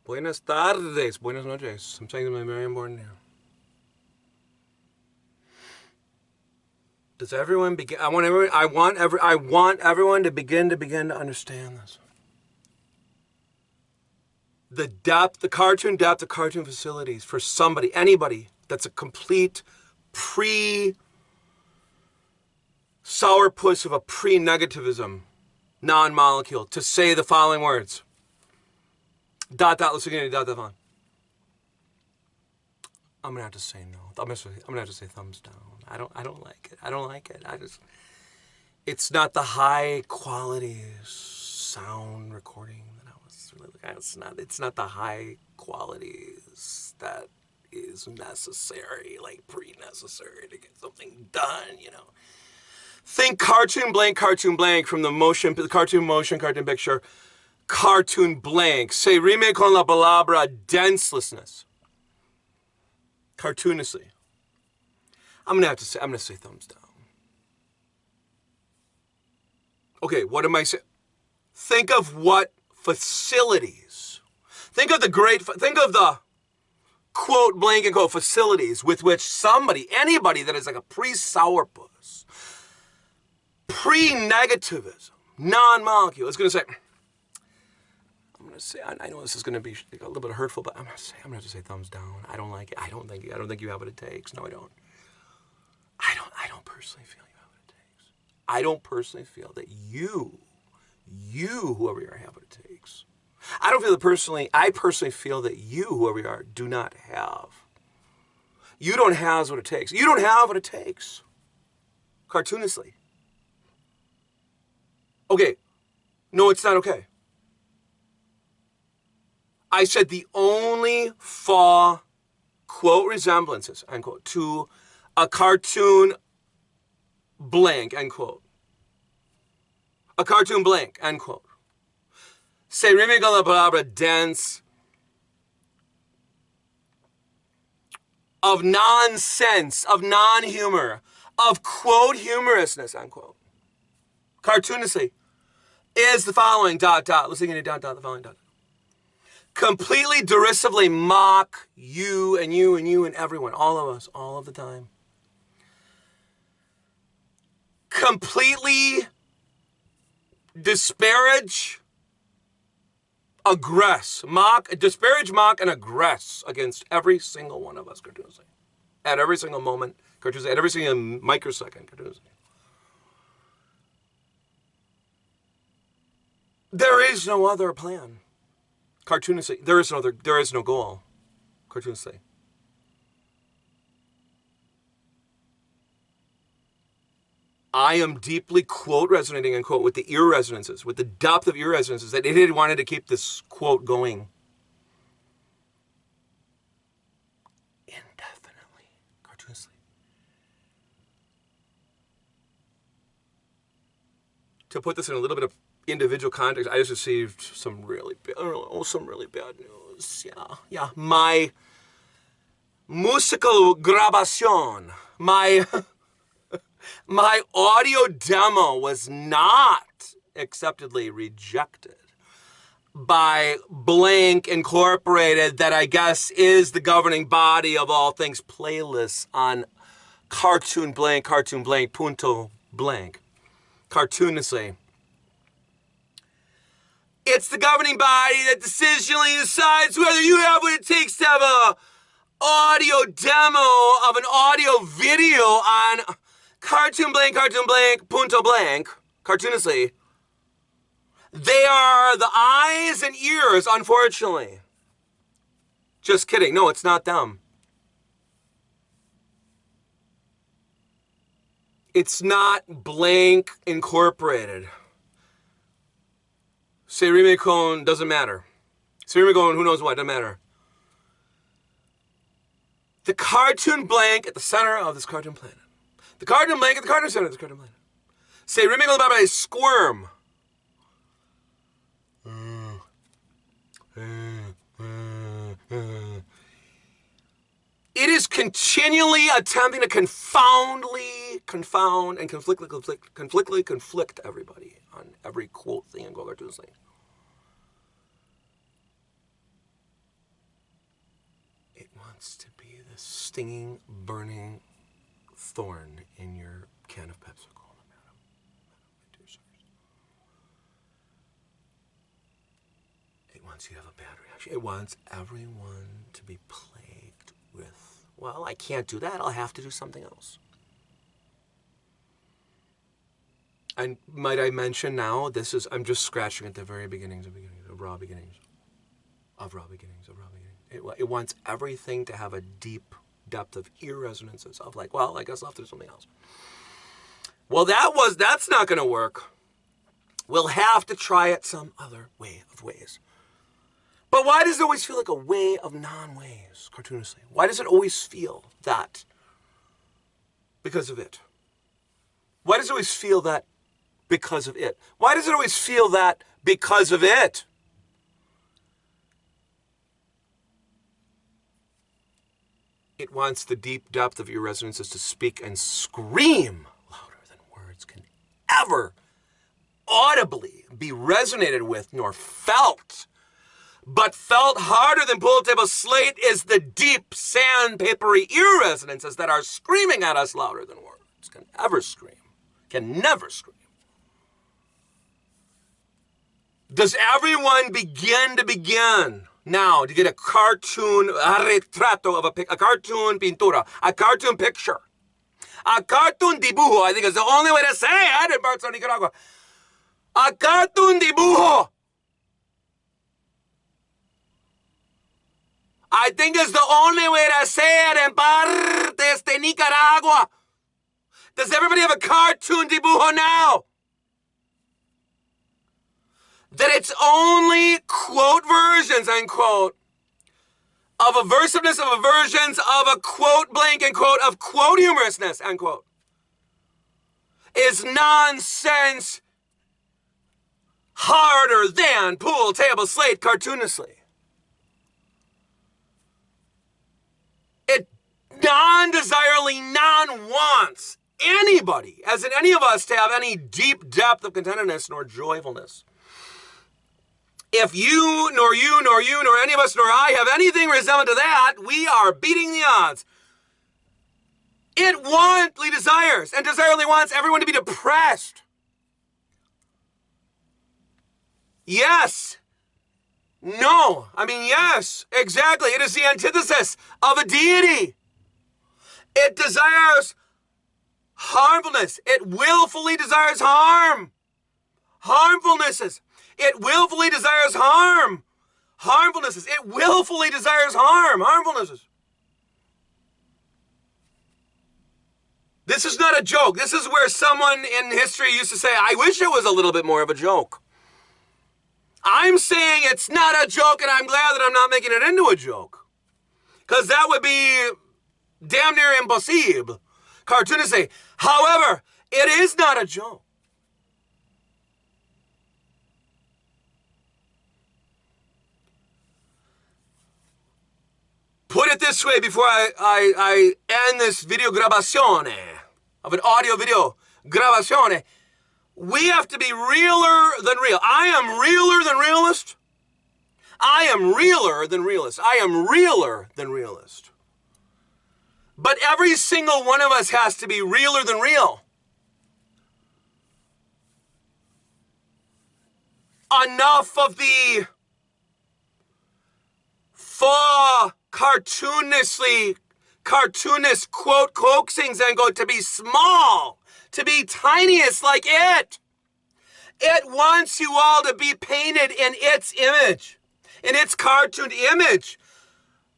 Buenas tardes. Buenas noches. I'm saying something very important here. Does everyone begin? I want everyone to begin to understand this. The depth, the cartoon depth of cartoon facilities for somebody, anybody that's a complete sourpuss of a pre-negativism non-molecule to say the following words. ... let's begin, ... I'm gonna have to say no. I'm gonna have to say thumbs down. I don't like it. I don't like it. It's not the high quality sound recording that I was really looking at. It's not the high qualities that is necessary, like pre-necessary to get something done, you know. Think cartoon blank from the cartoon motion, cartoon picture, cartoon blank. Se rime con la palabra denselessness. Cartoonishly. I'm gonna say thumbs down. Okay, what am I saying? Think of what facilities. Think of the quote blank and quote facilities with which anybody that is like a pre-sourpuss, pre-negativism, non-molecule is gonna say, I know this is going to be a little bit hurtful, but I'm going to have to say thumbs down. I don't like it. I don't think you have what it takes. No, I don't. I don't personally feel you have what it takes. I don't personally feel that you, whoever you are, have what it takes. I personally feel that you, whoever you are, do not have. You don't have what it takes. You don't have what it takes. Cartoonishly. Okay. No, it's not okay. I said the only quote, resemblances, unquote, to a cartoon blank, end quote. A cartoon blank, end quote. Se rime con la palabra dense, of nonsense, of non-humor, of quote humorousness, unquote. Cartoonishly is the following, ... listening to ... the following ... completely derisively mock you and everyone, all of us, all of the time. Completely disparage, disparage, mock, and aggress against every single one of us, cartoonishly. At every single moment, cartoonishly. At every single microsecond, cartoonishly. There is no other plan. Cartoonishly, there is no goal. Cartoonishly. I am deeply, quote, resonating, unquote, with the ear resonances, with the depth of ear resonances, that it had wanted to keep this quote going indefinitely. Cartoonishly. To put this in a little bit of individual context, I just received some really bad news. Yeah. My musical grabacion, my audio demo was not acceptably rejected by Blank Incorporated, that I guess is the governing body of all things playlists on cartoon blank, punto blank. Cartoonishly. It's the governing body that decisionally decides whether you have what it takes to have a audio demo of an audio video on cartoon blank, punto blank, cartoonishly. They are the eyes and ears, unfortunately. Just kidding. No, it's not them. It's not Blank Incorporated. Se rime con doesn't matter. Se rime con who knows what, doesn't matter. The cartoon blank at the center of this cartoon planet. The cartoon blank at the cartoon center of this cartoon planet. Se rime con la squirm. It is continually attempting to confound and conflict everybody on every quote thing and go cartoonishly. wants to be the stinging, burning thorn in your can of Pepsi-Cola, madam, my dear sirs. It wants you to have a bad reaction. It wants everyone to be plagued with, well, I can't do that. I'll have to do something else. And might I mention now, I'm just scratching at the very beginnings of raw beginnings. It wants everything to have a deep depth of ear resonances of like, well, I guess I'll have to do something else. Well, that's not going to work. We'll have to try it some other ways. But why does it always feel like a way of non-ways, cartoonishly? Why does it always feel that? Because of it. Why does it always feel that? Because of it. Why does it always feel that? Because of it. It wants the deep depth of your resonances to speak and scream louder than words can ever audibly be resonated with nor felt. But felt harder than pool table slate is the deep sandpapery ear resonances that are screaming at us louder than words can ever scream, can never scream. Does everyone begin now to get a cartoon retrato of a cartoon pintura, a cartoon picture, a cartoon dibujo? I think is the only way to say it in parts of Nicaragua. A cartoon dibujo. I think is the only way to say it in partes de Nicaragua. Does everybody have a cartoon dibujo now? That it's only quote versions, unquote, of aversiveness, of aversions, of a quote blank and quote, of quote humorousness, unquote, is nonsense harder than pool, table, slate, cartoonishly. It non-desirably non-wants anybody, as in any of us, to have any deep depth of contentedness nor joyfulness. If you, nor any of us, nor I have anything resembling to that, we are beating the odds. It wantly desires and desirably wants everyone to be depressed. Yes. No. I mean, yes, exactly. It is the antithesis of a deity. It desires harmfulness. It willfully desires harm. Harmfulnesses. It willfully desires harm. Harmfulnesses. It willfully desires harm. Harmfulnesses. This is not a joke. This is where someone in history used to say, I wish it was a little bit more of a joke. I'm saying it's not a joke, and I'm glad that I'm not making it into a joke. Because that would be damn near impossible. Cartoonist. However, it is not a joke. Put it this way before I end this video grabacione, of an audio video grabacione. We have to be realer than real. I am realer than realist. I am realer than realist. I am realer than realist. But every single one of us has to be realer than real. Enough of the cartoonist quote coaxings and go to be small, to be tiniest like it. It wants you all to be painted in its image, in its cartoon image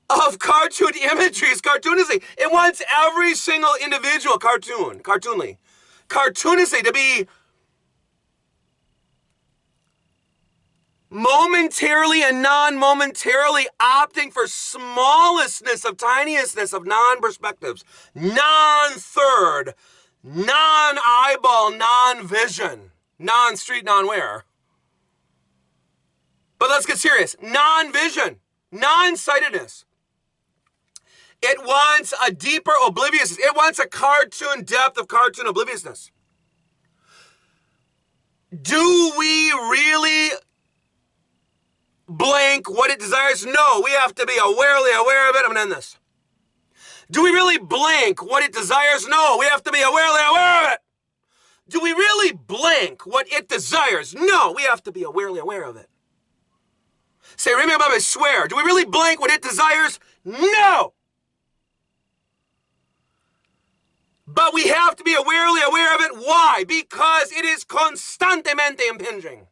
of cartoon imagery is cartoonishly. It wants every single individual cartoonishly to be momentarily and non-momentarily opting for smallestness of tiniestness of non-perspectives, non-third, non-eyeball, non-vision, non-street, non-wear. But let's get serious. Non-vision, non-sightedness. It wants a deeper obliviousness. It wants a cartoon depth of cartoon obliviousness. Do we really blank what it desires? No, we have to be awarely aware of it. I'm going to end this. Do we really blank what it desires? No, we have to be awarely aware of it. Do we really blank what it desires? No, we have to be awarely aware of it. Say, remember, I swear. Do we really blank what it desires? No. But we have to be awarely aware of it. Why? Because it is constantemente impinging.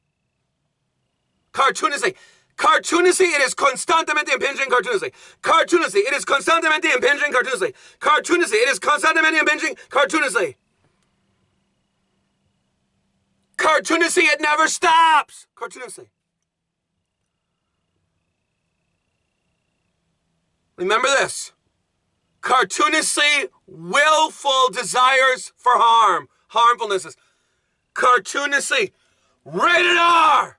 Cartoonishly. Cartoonishly, it is constantemente impinging. Cartoonishly. Cartoonishly, it is constantemente impinging. Cartoonishly. Cartoonishly, it is constantemente impinging. Cartoonishly. Cartoonishly, it never stops. Cartoonishly. Remember this. Cartoonishly, willful desires for harm. Harmfulnesses. Cartoonishly, rated R.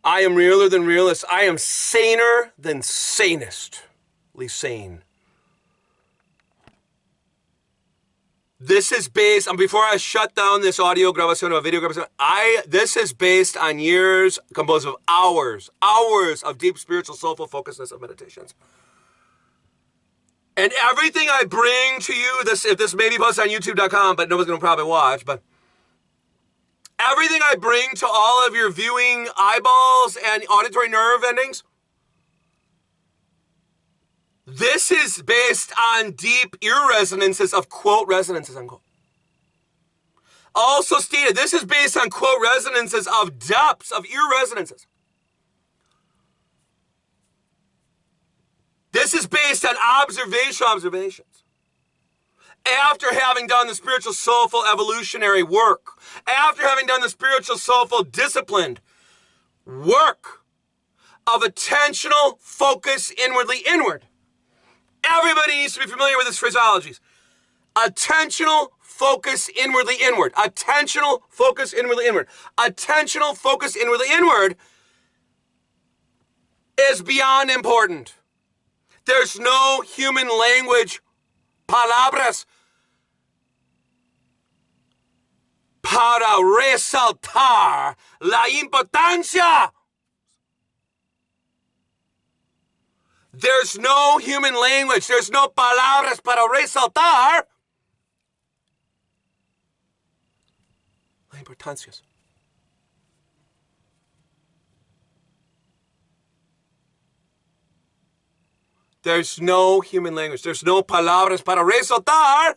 I am realer than realist. I am saner than sanestly sane. This is based on, before I shut down this audio grabacion or video grabacion, this is based on years, composed of hours of deep spiritual, soulful focusedness of meditations. And everything I bring to you, if this may be posted on YouTube.com, but nobody's going to probably watch, but everything I bring to all of your viewing eyeballs and auditory nerve endings, this is based on deep ear resonances of quote resonances, unquote. Also stated, this is based on quote resonances of depths of ear resonances. This is based on observations. After having done the spiritual, soulful, evolutionary work, after having done the spiritual, soulful, disciplined work of attentional focus inwardly inward. Everybody needs to be familiar with this phraseologies. Attentional focus inwardly inward. Attentional focus inwardly inward. Attentional focus inwardly inward is beyond important. There's no human language, palabras, para resaltar la importancia. There's no human language. There's no palabras para resaltar la importancia. There's no human language. There's no palabras para resaltar